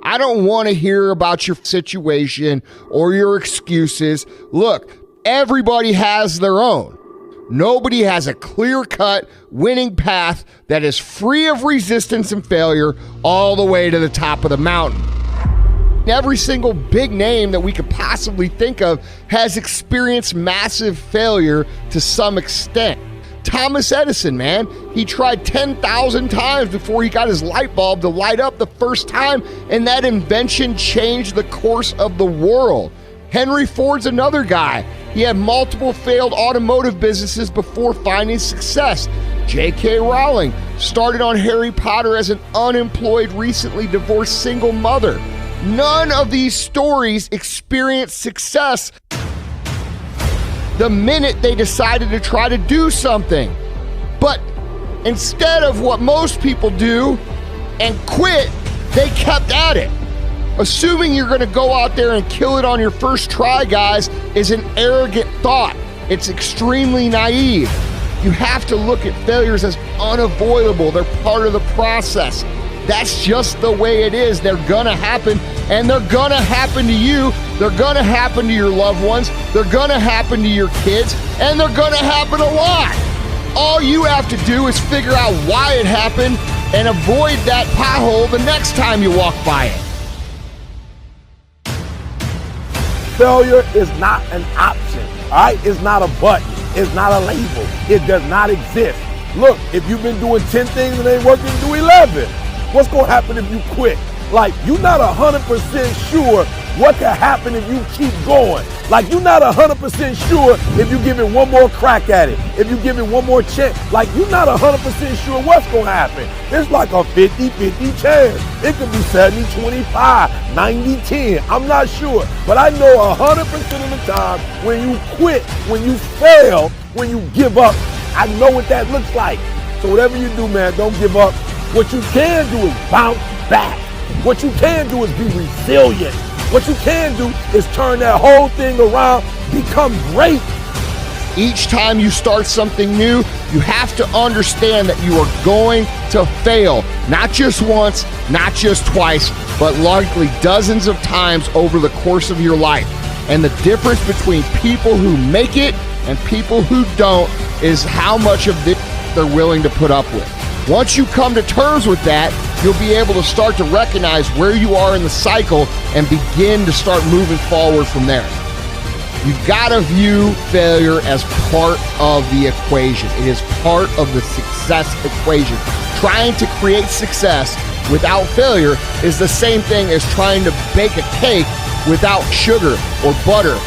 I don't want to hear about your situation or your excuses. Look, everybody has their own. Nobody has a clear-cut winning path that is free of resistance and failure all the way to the top of the mountain. Every single big name that we could possibly think of has experienced massive failure to some extent. Thomas Edison, man, he tried 10,000 times before he got his light bulb to light up the first time, and that invention changed the course of the world. Henry Ford's another guy. He had multiple failed automotive businesses before finding success. J.K. Rowling started on Harry Potter as an unemployed, recently divorced single mother. None of these stories experienced success the minute they decided to try to do something. But instead of what most people do and quit, they kept at it. Assuming you're going to go out there and kill it on your first try, guys, is an arrogant thought. It's extremely naive. You have to look at failures as unavoidable. They're part of the process. That's just the way it is. They're gonna happen, and they're gonna happen to you. They're gonna happen to your loved ones. They're gonna happen to your kids, and they're gonna happen a lot. All you have to do is figure out why it happened and avoid that pothole the next time you walk by it. Failure is not an option, all right? It's not a button. It's not a label. It does not exist. Look, if you've been doing 10 things and ain't working, do 11. What's gonna happen if you quit? Like, you're not 100% sure what could happen if you keep going. Like, you're not 100% sure if you give it one more crack at it, if you give it one more chance. Like, you're not 100% sure what's gonna happen. It's like a 50-50 chance. It could be 70-25, 90-10, I'm not sure. But I know 100% of the time when you quit, when you fail, when you give up, I know what that looks like. So whatever you do, man, don't give up. What you can do is bounce back. What you can do is be resilient. What you can do is turn that whole thing around, become great. Each time you start something new, you have to understand that you are going to fail. Not just once, not just twice, but likely dozens of times over the course of your life. And the difference between people who make it and people who don't is how much of this they're willing to put up with. Once you come to terms with that, you'll be able to start to recognize where you are in the cycle and begin to start moving forward from there. You've got to view failure as part of the equation. It is part of the success equation. Trying to create success without failure is the same thing as trying to bake a cake without sugar or butter